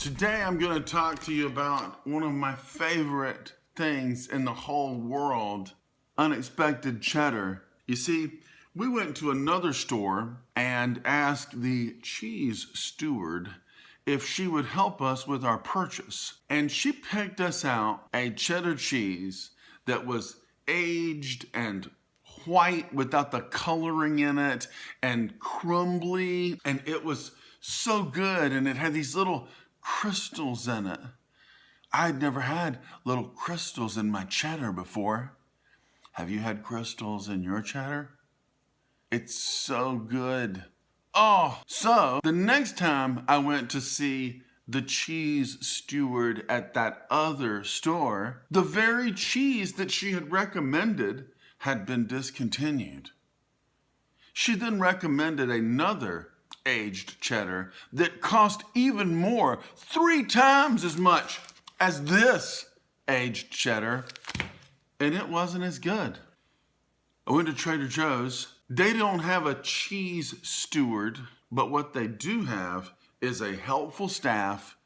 Today I'm going to talk to you about one of my favorite things in the whole world, unexpected cheddar. You see, we went to another store and asked the cheese steward if she would help us with our purchase. And she picked us out a cheddar cheese that was aged and white without the coloring in it and crumbly, and it was so good, and it had these little crystals in it. I'd never had little crystals in my cheddar before. Have you had crystals in your cheddar? It's so good. Oh, so the next time I went to see the cheese steward at that other store, the very cheese that she had recommended had been discontinued. She then recommended another aged cheddar that cost even more, 3 times as much as this aged cheddar, and it wasn't as good. I went to Trader Joe's. They don't have a cheese steward, but what they do have is a helpful staff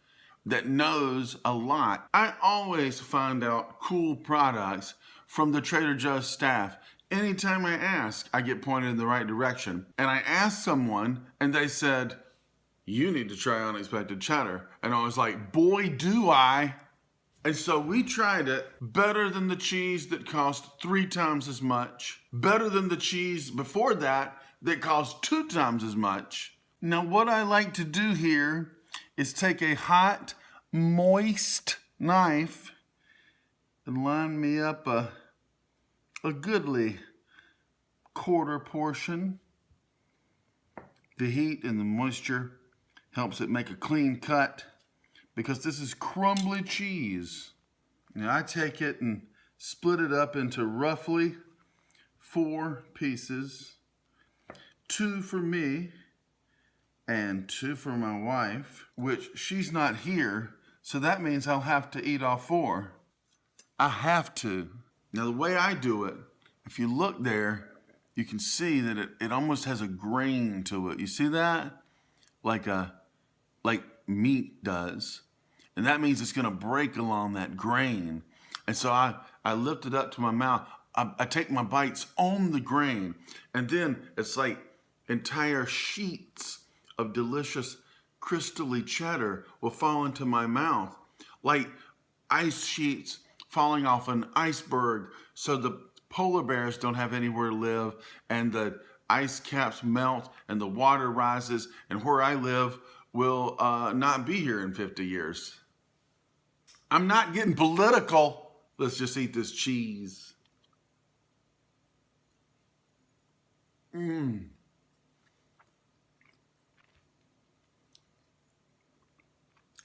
that knows a lot. I always find out cool products from the Trader Joe's staff. Anytime I ask, I get pointed in the right direction. And I asked someone and they said, "You need to try unexpected cheddar." And I was like, boy, do I. And so we tried it. Better than the cheese that cost 3 times as much. Better than the cheese before that cost 2 times as much. Now what I like to do here is take a hot, moist knife and line me up a goodly quarter portion. The heat and the moisture helps it make a clean cut because this is crumbly cheese. Now I take it and split it up into roughly 4 pieces, 2 for me and 2 for my wife, which she's not here, so that means I'll have to eat all 4. I have to. Now the way I do it, if you look there, you can see that it almost has a grain to it. You see that? Like meat does. And that means it's gonna break along that grain. And so I lift it up to my mouth. I take my bites on the grain, and then it's like entire sheets of delicious crystally cheddar will fall into my mouth, like ice sheets falling off an iceberg so the polar bears don't have anywhere to live and the ice caps melt and the water rises and where I live will not be here in 50 years. I'm not getting political. Let's just eat this cheese.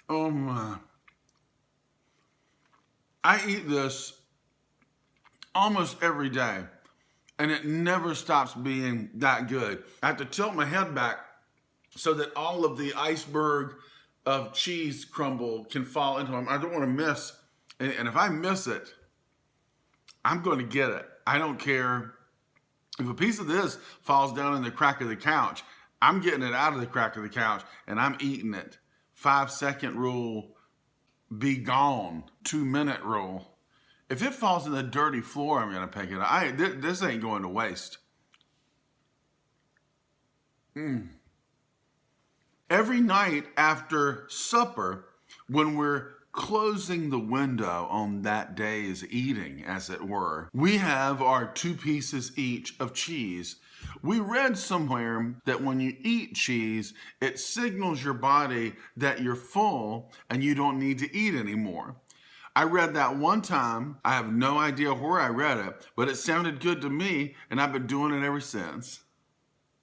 Oh my. I eat this almost every day, and it never stops being that good. I have to tilt my head back so that all of the iceberg of cheese crumble can fall into them. I don't want to miss, and if I miss it, I'm going to get it. I don't care if a piece of this falls down in the crack of the couch. I'm getting it out of the crack of the couch, and I'm eating it. 5-second rule, be gone. 2-minute rule. If it falls in the dirty floor, I'm gonna pick it up. This ain't going to waste. Every night after supper, when we're closing the window on that day's eating, as it were, we have our 2 pieces each of cheese. We read somewhere that when you eat cheese, it signals your body that you're full and you don't need to eat anymore. I read that one time. I have no idea where I read it, but it sounded good to me, and I've been doing it ever since.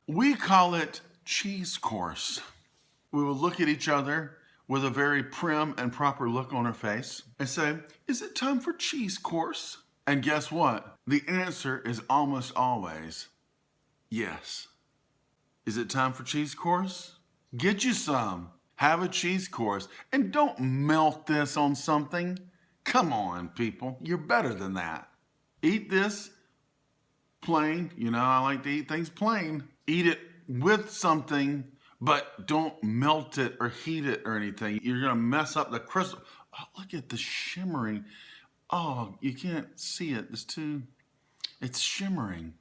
We call it cheese course. We will look at each other with a very prim and proper look on our face and say, "Is it time for cheese course?" And guess what? The answer is almost always yes. Is it time for cheese course? Get you some. Have a cheese course. And don't melt this on something. Come on, people. You're better than that. Eat this plain. You know, I like to eat things plain. Eat it with something, but don't melt it or heat it or anything. You're gonna mess up the crystal. Oh, look at the shimmering. Oh, you can't see it. It's shimmering.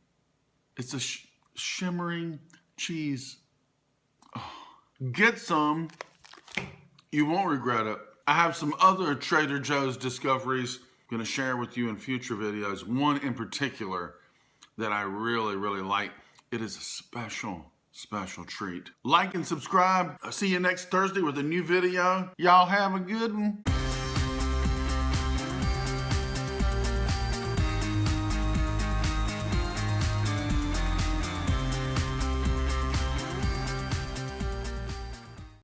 It's a shimmering cheese. Oh, get some. You won't regret it. I have some other Trader Joe's discoveries I'm gonna share with you in future videos. One in particular that I really, really like. It is a special treat. Like and subscribe. I'll see you next Thursday with a new video. Y'all have a good one.